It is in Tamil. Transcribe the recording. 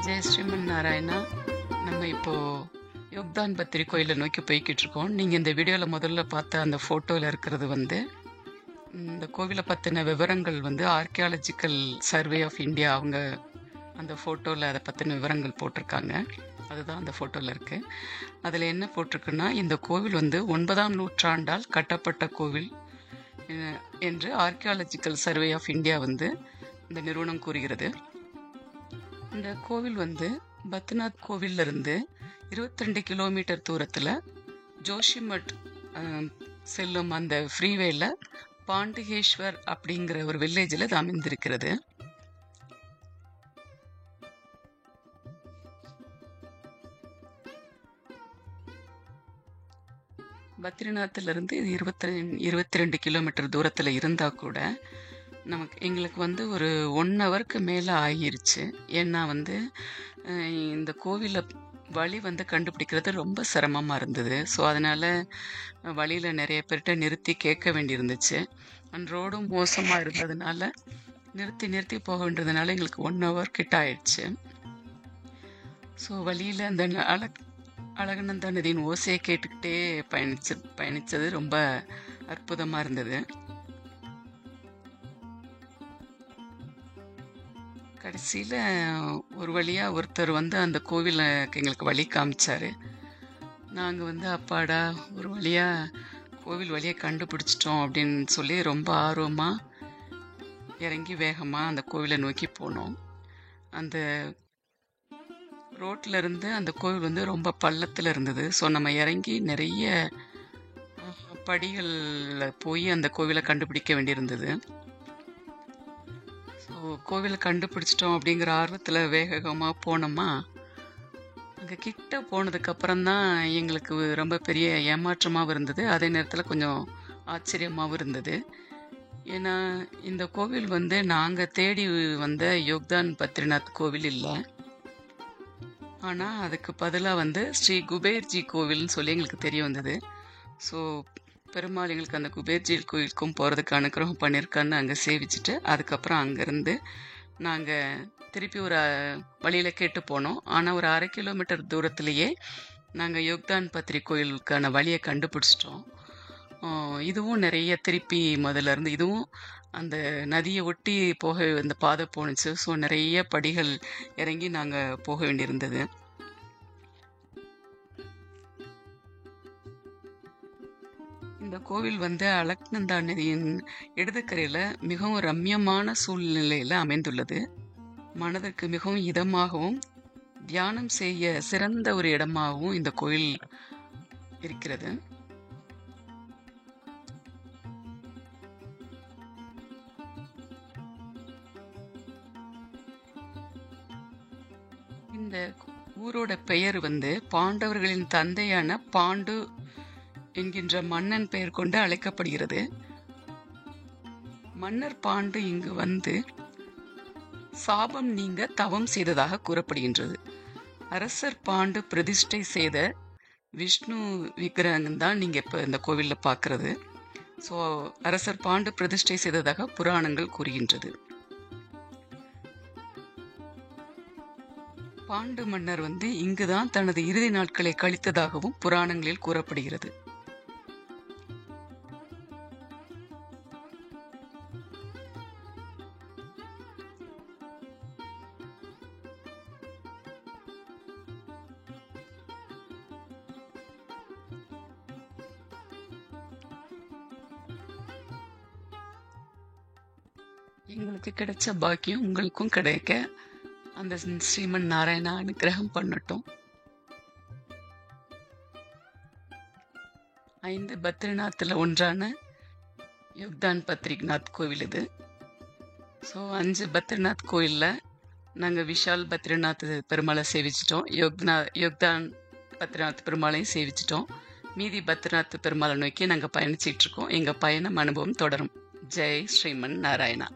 ஜெய் ஸ்ரீமன் நாராயணா. நம்ம இப்போ யோக்தான் பத்திரி கோயிலை நோக்கி போய்கிட்டு இருக்கோம். நீங்கள் இந்த வீடியோவில் முதல்ல பார்த்த அந்த ஃபோட்டோவில் இருக்கிறது இந்த கோவிலை பற்றின விவரங்கள் ஆர்கியாலஜிக்கல் சர்வே ஆஃப் இந்தியா அவங்க அந்த ஃபோட்டோவில் அதை பற்றின விவரங்கள் போட்டிருக்காங்க. அதுதான் அந்த ஃபோட்டோவில் இருக்குது. அதில் என்ன போட்டிருக்குன்னா, இந்த கோவில் 9ஆம் நூற்றாண்டால் கட்டப்பட்ட கோவில் என்று ஆர்கியாலஜிக்கல் சர்வே ஆஃப் இந்தியா இந்த நிறுவனம் கூறுகிறது. இந்த கோவில் பத்ரிநாத் கோவிலிருந்து 22 கிலோமீட்டர் தூரத்தில் ஜோஷிமட் செல்லும் அந்த ஃப்ரீவேல பாண்டிகேஸ்வர் அப்படிங்கிற ஒரு வில்லேஜில் இது அமைந்திருக்கிறது. பத்ரிநாத்திலிருந்து இது 22 கிலோமீட்டர் தூரத்தில் இருந்தால் கூட எங்களுக்கு ஒரு 1 ஹவருக்கு மேலே ஆகிருச்சு. ஏன்னா இந்த கோவிலை வழி கண்டுபிடிக்கிறது ரொம்ப சிரமமாக இருந்தது. ஸோ அதனால் வழியில் நிறைய பேர்கிட்ட நிறுத்தி கேட்க வேண்டியிருந்துச்சு. அந்த ரோடும் மோசமாக இருந்ததுனால நிறுத்தி போக வேண்டியதுனால எங்களுக்கு 1 ஹவர் கிட்ட ஆயிடுச்சு. ஸோ வழியில் அந்த அழகநந்தா நதியின் ஓசையை கேட்டுக்கிட்டே பயணித்தது ரொம்ப அற்புதமாக இருந்தது. கடைசியில் ஒரு வழியாக ஒருத்தர் அந்த கோவிலை எங்களுக்கு வழி காமிச்சார். நாங்கள் அப்பாடா ஒரு வழியாக கோவில் வழியாக கண்டுபிடிச்சிட்டோம் அப்படின்னு சொல்லி ரொம்ப ஆர்வமாக இறங்கி வேகமாக அந்த கோவிலை நோக்கி போனோம். அந்த ரோட்டில் இருந்து அந்த கோவில் ரொம்ப பள்ளத்தில் இருந்தது. ஸோ நம்ம இறங்கி நிறைய படிகளில் போய் அந்த கோவிலை கண்டுபிடிக்க வேண்டியிருந்தது. ஸோ கோவிலை கண்டுபிடிச்சிட்டோம் அப்படிங்கிற ஆர்வத்தில் வேகமாக போனோமா, அங்கே கிட்ட போனதுக்கப்புறம்தான் எங்களுக்கு ரொம்ப பெரிய ஏமாற்றமாகவும் இருந்தது. அதே நேரத்தில் கொஞ்சம் ஆச்சரியமாகவும் இருந்தது. ஏன்னா இந்த கோவில் நாங்கள் தேடி வந்த யோக்தான் பத்ரிநாத் கோவில் இல்லை. ஆனால் அதுக்கு பதிலாக ஸ்ரீ குபேர்ஜி கோவில்னு சொல்லி எங்களுக்கு தெரிய வந்தது. ஸோ பெருமாள் எங்களுக்கு அந்த குபேர்ஜி கோவிலுக்கும் போகிறதுக்கு அனுகிரகம் பண்ணியிருக்கான்னு அங்கே சேவிச்சுட்டு அதுக்கப்புறம் அங்கேருந்து நாங்கள் திருப்பி ஒரு வழியில் கேட்டு போனோம். ஆனால் ஒரு 1/2 கிலோமீட்டர் தூரத்துலேயே நாங்கள் யோக்தான் பத்ரி கோயிலுக்கான வழியை கண்டுபிடிச்சிட்டோம். இதுவும் நிறைய திருப்பி முதல்ல இருந்து இதுவும் அந்த நதியை ஒட்டி போக அந்த பாதை போணுச்சு. ஸோ நிறைய படிகள் இறங்கி நாங்கள் போக வேண்டியிருந்தது. இந்த கோவில் அலக்நந்தா நதியின் இடதுக்கரையில் மிகவும் ரம்யமான சூழ்நிலையில் அமைந்துள்ளது. மனதிற்கு மிகவும் இதமாகவும் தியானம் செய்ய சிறந்த ஒரு இடமாகவும் இந்த கோயில் இருக்கிறது. இந்த ஊரோட பெயர் பாண்டவர்களின் தந்தையான பாண்டு என்கின்ற மன்னன் பெயர் கொண்டு அழைக்கப்படுகிறது. மன்னர் பாண்டு இங்கு சாபம் நீங்க தவம் செய்ததாக கூறப்படுகின்றது. அரசர் பாண்டு பிரதிஷ்டை செய்த விஷ்ணு விக்கிரகம் தான் நீங்க இப்ப இந்த கோவில்ல பார்க்கறது. ஸோ அரசர் பாண்டு பிரதிஷ்டை செய்ததாக புராணங்கள் கூறுகின்றது. பாண்டு மன்னர் இங்குதான் தனது இறுதி நாட்களை கழித்ததாகவும் புராணங்களில் கூறப்படுகிறது. எங்களுக்கு கிடைச்ச பாக்கியம் உங்களுக்கும் கிடைக்க அந்த ஸ்ரீமன் நாராயணா அனுகிரகம் பண்ணட்டும். 5 பத்ரிநாத்தில் ஒன்றான யோக்தான் பத்ரிநாத் கோவில் இது. ஸோ 5 பத்ரிநாத் கோயிலில் நாங்கள் விஷால் பத்ரிநாத் பெருமாளை சேவிச்சிட்டோம், யோக்தான் பத்ரிநாத் பெருமாளையும் சேவிச்சிட்டோம். மீதி பத்ரிநாத் பெருமாளை நோக்கி நாங்கள் பயணிச்சிட்டு இருக்கோம். எங்கள் பயணம் அனுபவம் தொடரும். ஜெய் ஸ்ரீமன் நாராயணா.